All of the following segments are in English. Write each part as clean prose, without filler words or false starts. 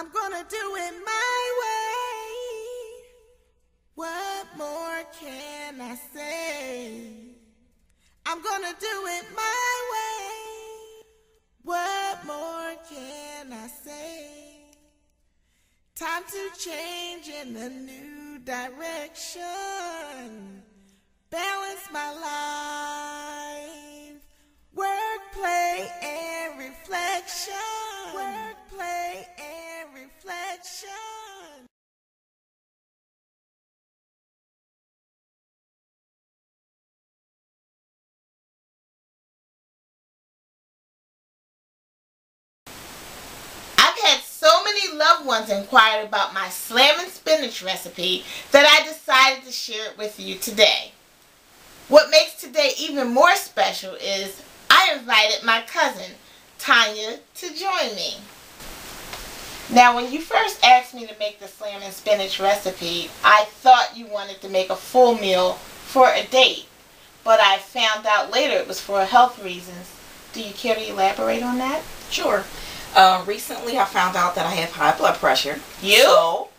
I'm gonna do it my way. What more can I say? I'm gonna do it my way. What more can I say? Time to change in a new direction. Balance my life. Work, play, and reflection. Work, play, and reflection. I've had so many loved ones inquire about my slamming spinach recipe that I decided to share it with you today. What makes today even more special is I invited my cousin, Tanya, to join me. Now, when you first asked me to make the slamming spinach recipe, I thought you wanted to make a full meal for a date, but I found out later it was for health reasons. Do you care to elaborate on that? Sure. Recently I found out that I have high blood pressure. You? So,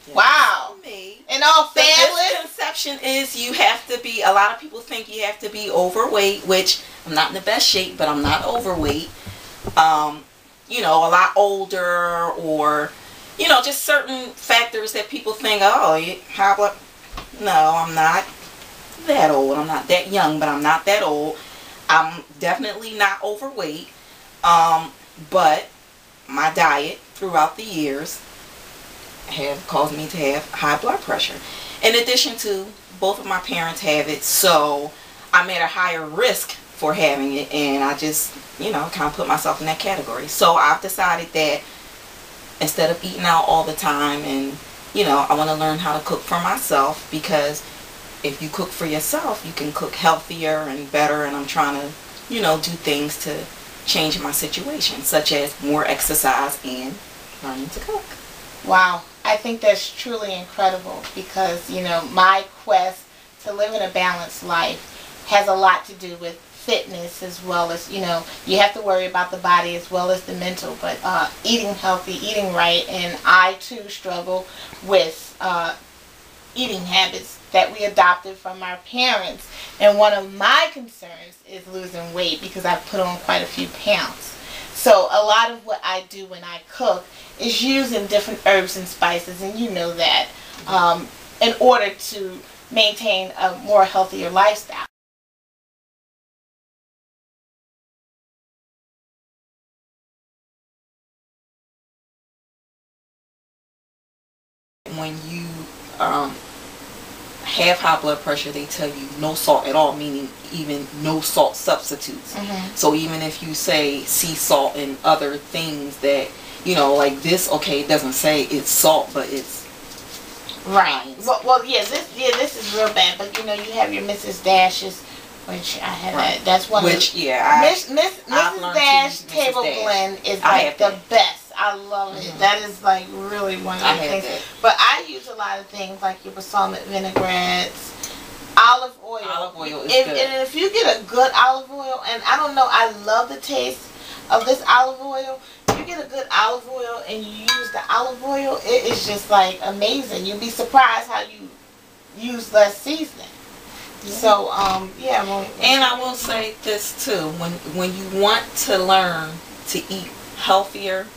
yes, wow. Me. And all families? The misconception is you have to be, a lot of people think you have to be overweight, which I'm not in the best shape, but I'm not overweight. You know, a lot older, or, you know, just certain factors that people think, oh, you high blood. No, I'm not that old. I'm not that young, but I'm not that old. I'm definitely not overweight. But my diet throughout the years have caused me to have high blood pressure. In addition to, both of my parents have it, so I'm at a higher risk for having it, and I just, you know, kind of put myself in that category. So I've decided that instead of eating out all the time, and, you know, I want to learn how to cook for myself, because if you cook for yourself, you can cook healthier and better, and I'm trying to, you know, do things to change my situation, such as more exercise and learning to cook. Wow, I think that's truly incredible, because, you know, my quest to live in a balanced life has a lot to do with fitness, as well as, you know, you have to worry about the body as well as the mental, but eating healthy, eating right, and I too struggle with eating habits that we adopted from our parents, and one of my concerns is losing weight, because I've put on quite a few pounds. So a lot of what I do when I cook is using different herbs and spices, and you know that, in order to maintain a more healthier lifestyle. When you have high blood pressure, they tell you no salt at all, meaning even no salt substitutes. So even if you say sea salt and other things that, you know, like this, okay, it doesn't say it's salt, but it's right. Well, yeah, this is real bad. But you know, you have your Mrs. Dash's, which I have. Right. That's one. Which, of yeah, Mrs. Dash table blend is like the best. I love it. That is like really one of the things. But I use a lot of things like your balsamic vinaigrettes, olive oil. Olive oil is good. And if you get a good olive oil, and I don't know, I love the taste of this olive oil. If you get a good olive oil and you use the olive oil, it is just like amazing. You'll be surprised how you use less seasoning. Yeah. So, yeah. And I will say this too: when you want to learn to eat healthier,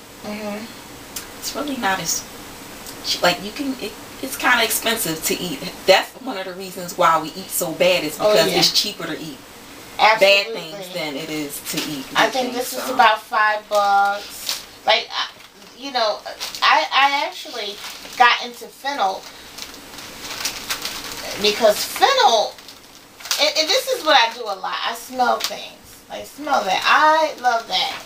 it's really not as, like, you can, it's kind of expensive to eat. That's one of the reasons why we eat so bad, is because it's cheaper to eat bad things than it is to eat good I think things, this is about $5. Like, you know, I actually got into fennel, because fennel, and this is what I do a lot. I smell things. Like, smell that. I love that.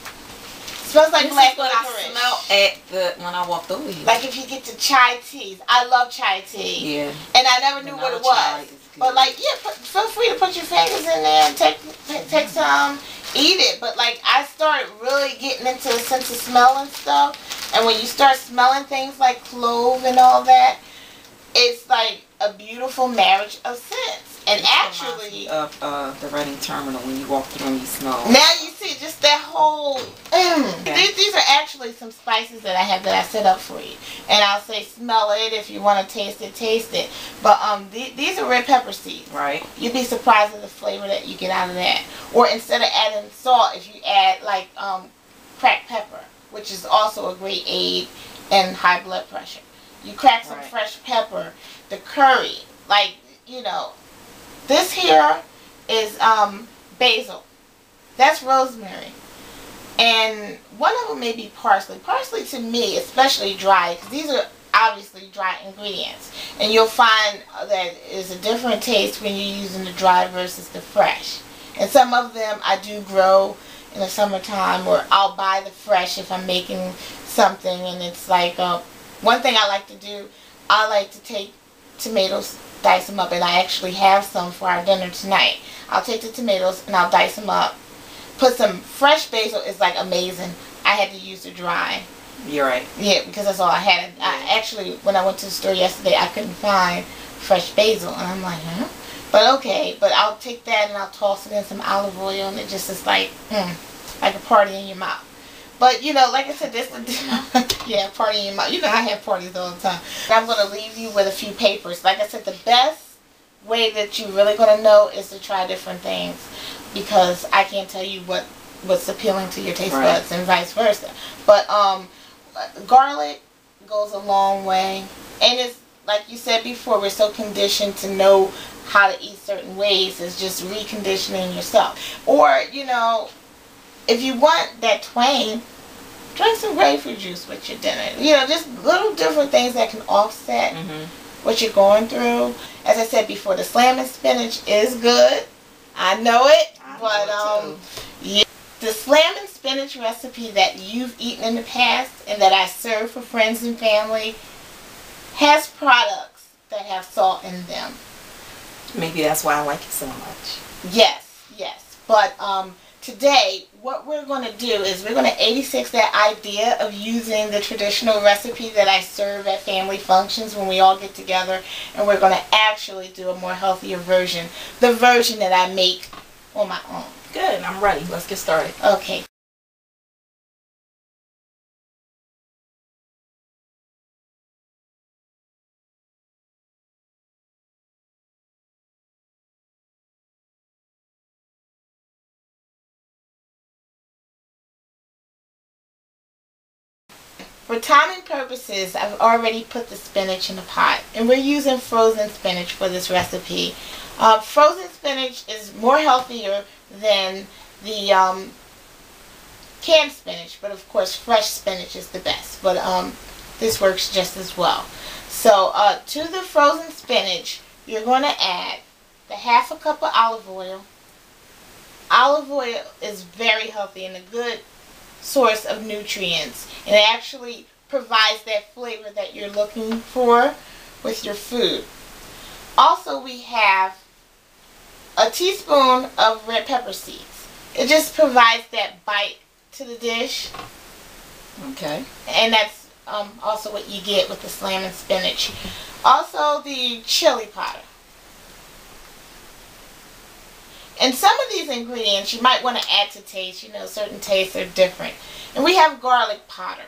Smells like black licorice. I smell when I walked over here. Like if you get to chai teas. I love chai tea. Yeah. And I never knew what it was. But like, yeah, feel free to put your fingers in there and take some, eat it. But like, I started really getting into the sense of smell and stuff. And when you start smelling things like clove and all that, it's like a beautiful marriage of scents. And actually, of the Reading Terminal, when you walk through and you smell. Now you see just that whole. These are actually some spices that I have that I set up for you, and I'll say smell it if you want to taste it, taste it. But these are red pepper seeds. Right. You'd be surprised at the flavor that you get out of that. Or instead of adding salt, if you add like cracked pepper, which is also a great aid in high blood pressure. You crack some fresh pepper, the curry, like this here is basil. That's rosemary. And one of them may be parsley. Parsley to me, especially dry, because these are obviously dry ingredients. And you'll find that it's a different taste when you're using the dry versus the fresh. And some of them I do grow in the summertime, or I'll buy the fresh if I'm making something. And it's like, one thing I like to do, I like to take tomatoes, dice them up, and I actually have some for our dinner tonight. I'll take the tomatoes and I'll dice them up. Put some fresh basil. Is like amazing. I had to use the dry. You're right. Yeah, because that's all I had. I actually, when I went to the store yesterday, I couldn't find fresh basil, and I'm like, huh? But okay, but I'll take that and I'll toss it in some olive oil, and it just is like a party in your mouth. But like I said, this yeah, party in your mouth. I have parties all the time. I'm going to leave you with a few papers. Like I said, the best way that you're really going to know is to try different things, because I can't tell you what's appealing to your taste buds and vice versa. But garlic goes a long way, and it's like you said before, we're so conditioned to know how to eat certain ways. It's just reconditioning yourself. Or if you want that twang, drink some grapefruit juice with your dinner. Just little different things that can offset what you're going through. As I said before, the slamming spinach is good. I know it. Yeah, the slamming spinach recipe that you've eaten in the past and that I serve for friends and family has products that have salt in them. Maybe that's why I like it so much. Yes, yes. But today, what we're going to do is we're going to 86 that idea of using the traditional recipe that I serve at family functions when we all get together, and we're going to actually do a more healthier version, the version that I make on my own. Good, I'm ready. Let's get started. Okay. For timing purposes, I've already put the spinach in the pot, and we're using frozen spinach for this recipe. Frozen spinach is more healthier than the canned spinach, but of course fresh spinach is the best, but this works just as well. So to the frozen spinach, you're going to add the half a cup of olive oil. Olive oil is very healthy and a good source of nutrients, and it actually provides that flavor that you're looking for with your food. Also, we have a teaspoon of red pepper seeds. It just provides that bite to the dish. Okay. And that's also what you get with the slamming spinach. Also, the chili powder. And some of these ingredients you might want to add to taste. Certain tastes are different. And we have garlic powder.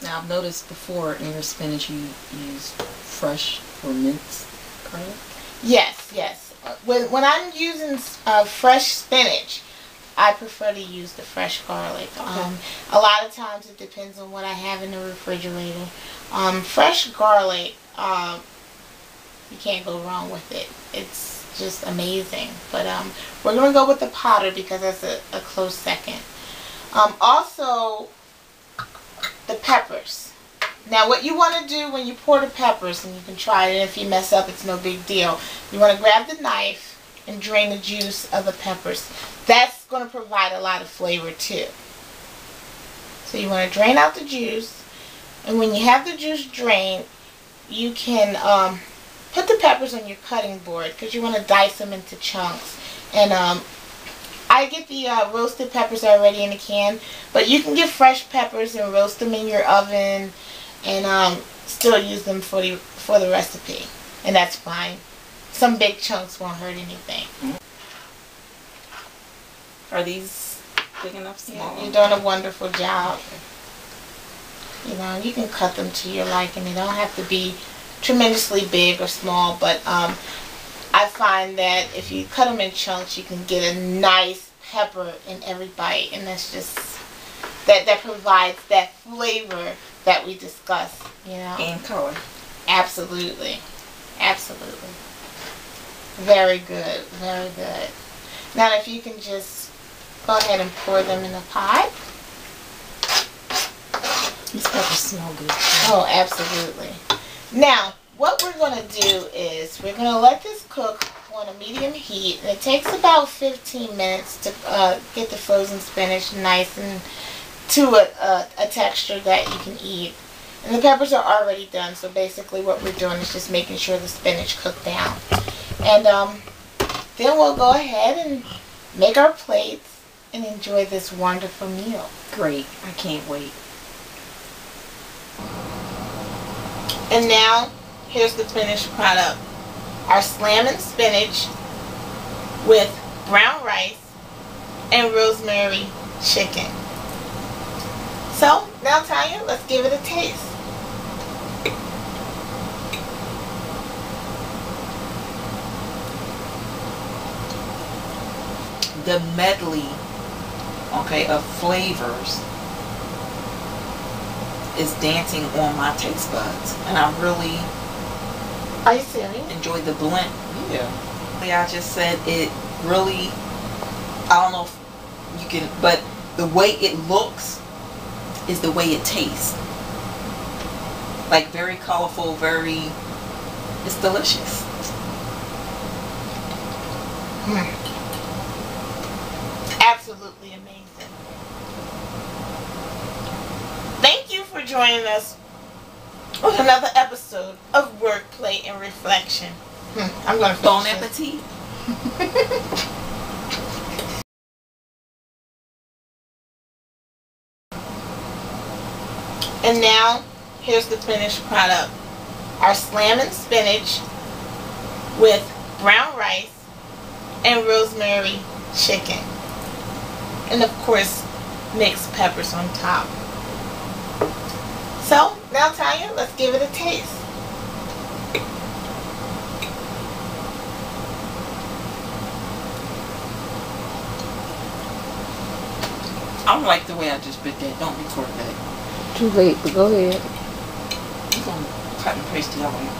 Now, I've noticed before in your spinach you use fresh or minced garlic. Yes, yes. When I'm using fresh spinach, I prefer to use the fresh garlic. Okay. A lot of times it depends on what I have in the refrigerator. Fresh garlic, you can't go wrong with it. It's just amazing. But we're going to go with the powder because that's a close second. Also, the peppers. Now, what you want to do when you pour the peppers, and you can try it, and if you mess up, it's no big deal. You want to grab the knife and drain the juice of the peppers. That's going to provide a lot of flavor too. So you want to drain out the juice, and when you have the juice drained, you can put the peppers on your cutting board because you want to dice them into chunks. And I get the roasted peppers already in the can, but you can get fresh peppers and roast them in your oven and still use them for the recipe. and that's fine. Some big chunks won't hurt anything. Are these big enough? Small? You're doing a wonderful job. You know, you can cut them to your liking. They don't have to be tremendously big or small, but I find that if you cut them in chunks, you can get a nice pepper in every bite, and that's just that provides that flavor that we discussed, you know. And color. Absolutely. Absolutely. Very good. Very good. Now if you can just go ahead and pour them in a pot. These peppers smell good. Oh, absolutely. Now, what we're going to do is we're going to let this cook on a medium heat, and it takes about 15 minutes to get the frozen spinach nice and to a texture that you can eat. And the peppers are already done, so basically what we're doing is just making sure the spinach cooked down. And then we'll go ahead and make our plates and enjoy this wonderful meal. Great. I can't wait. And now, here's the finished product. Our slamming spinach with brown rice and rosemary chicken. So, now Tanya, let's give it a taste. The medley, okay, of flavors is dancing on my taste buds, and I really Are you serious? enjoy the blend. Yeah. Like I just said, it really, I don't know if you can, but the way it looks is the way it tastes. Like very colorful, very, it's delicious. Absolutely amazing. Thank you for joining us on another episode of Work, Play, and Reflection. I'm going to Bon finish appetit. And now, here's the finished product. Our slamming spinach with brown rice and rosemary chicken. And of course, mixed peppers on top. So, now Tanya, let's give it a taste. I don't like the way I just bit that. Don't record that. Too late, but go ahead. You're going to cut and paste the other one.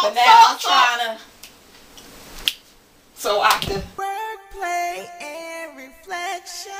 But now I'm trying to, so I could Work, play, and reflection.